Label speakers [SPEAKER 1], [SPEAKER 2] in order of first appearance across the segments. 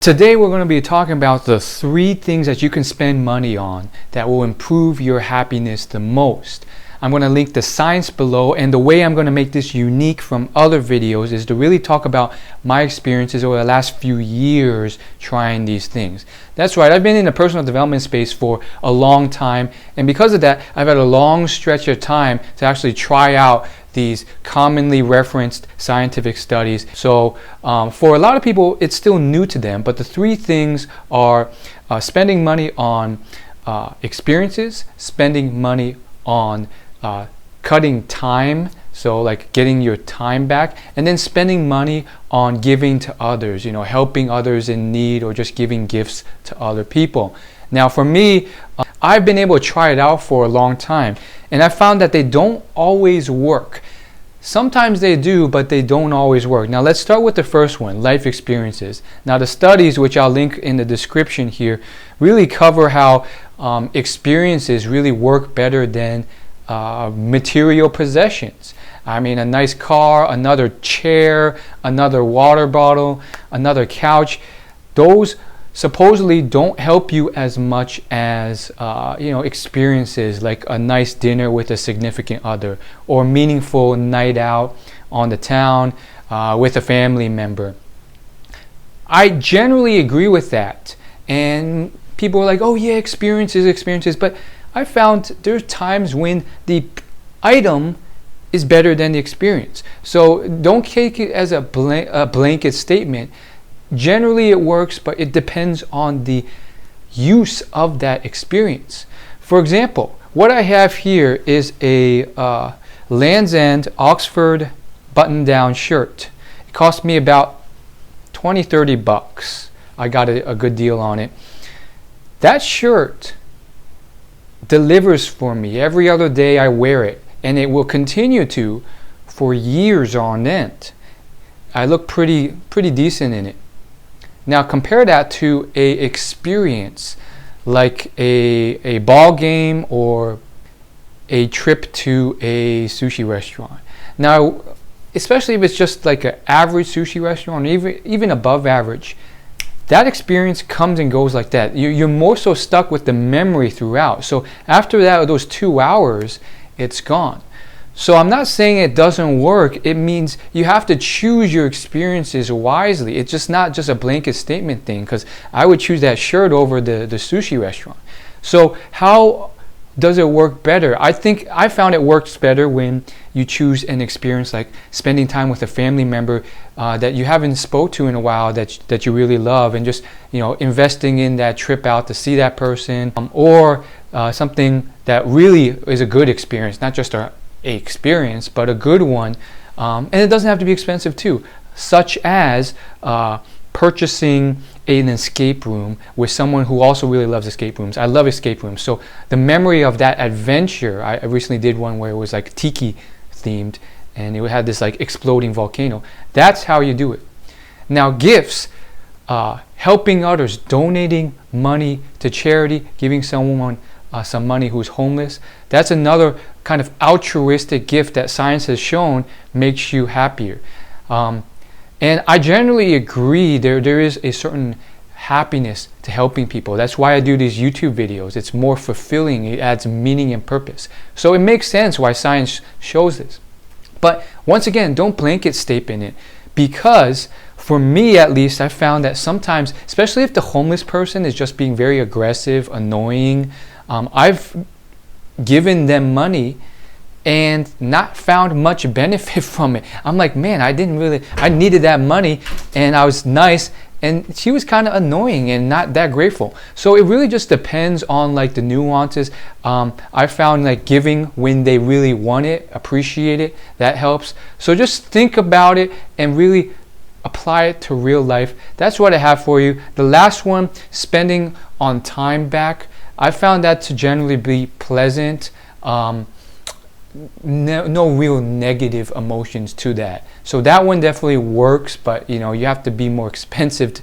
[SPEAKER 1] Today we're going to be talking about the 3 things that you can spend money on that will improve your happiness the most. I'm going to link the science below, and the way I'm going to make this unique from other videos is to really talk about my experiences over the last few years trying these things. That's right, I've been in the personal development space for a long time, and because of that I've had a long stretch of time to actually try out these commonly referenced scientific studies. So for a lot of people it's still new to them, but the 3 things are spending money on experiences, spending money on cutting time, so like getting your time back, and then spending money on giving to others, helping others in need or just giving gifts to other people. Now for me, I've been able to try it out for a long time, and I found that they don't always work. Sometimes they do, but they don't always work. Now let's start with the first one, life experiences. Now the studies, which I'll link in the description here, really cover how experiences really work better than material possessions. I mean, a nice car, another chair, another water bottle, another couch, those supposedly don't help you as much as experiences like a nice dinner with a significant other or meaningful night out on the town with a family member. I generally agree with that, and people are like, oh yeah, experiences, but I found there's times when the item is better than the experience. So don't take it as a blanket statement. Generally it works, but it depends on the use of that experience. For example, what I have here is a Land's End Oxford button-down shirt. It cost me about $20-30. I got a good deal on it. That shirt delivers for me. Every other day I wear it, and it will continue to for years on end. I look pretty decent in it. Now compare that to a experience like a ball game or a trip to a sushi restaurant. Now, especially if it's just like an average sushi restaurant, even above average, that experience comes and goes like that. You're more so stuck with the memory throughout. So after that, those 2 hours, it's gone. So I'm not saying it doesn't work. It means you have to choose your experiences wisely. It's just not just a blanket statement thing, because I would choose that shirt over the sushi restaurant. So how does it work better? I think I found it works better when you choose an experience like spending time with a family member that you haven't spoke to in a while, that you really love, and just investing in that trip out to see that person, or something that really is a good experience, not just a experience, but a good one, and it doesn't have to be expensive too, such as purchasing an escape room with someone who also really loves escape rooms. I love escape rooms, so the memory of that adventure, I recently did one where it was like tiki themed, and it had this like exploding volcano. That's how you do it. Now gifts, helping others, donating money to charity, giving someone some money who's homeless, that's another kind of altruistic gift that science has shown makes you happier. And I generally agree there is a certain happiness to helping people. That's why I do these YouTube videos. It's more fulfilling. It adds meaning and purpose. So it makes sense why science shows this. But once again, don't blanket statement it, because for me at least, I found that sometimes, especially if the homeless person is just being very aggressive, annoying, I've given them money and not found much benefit from it. I'm like, man, I needed that money, and I was nice, and she was kind of annoying and not that grateful. So it really just depends on like the nuances. I found like giving when they really want it, appreciate it, that helps. So just think about it and really apply it to real life. That's what I have for you. The last one, spending on time back, I found that to generally be pleasant. No real negative emotions to that. So that one definitely works, but you have to be more expensive to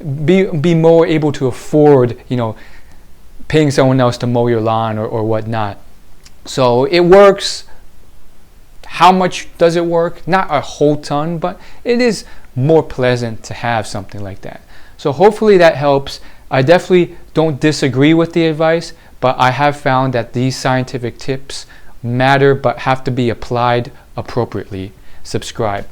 [SPEAKER 1] be more able to afford paying someone else to mow your lawn or whatnot. So it works. How much does it work? Not a whole ton, but it is more pleasant to have something like that. So hopefully that helps. I definitely don't disagree with the advice, but I have found that these scientific tips matter but have to be applied appropriately. Subscribe.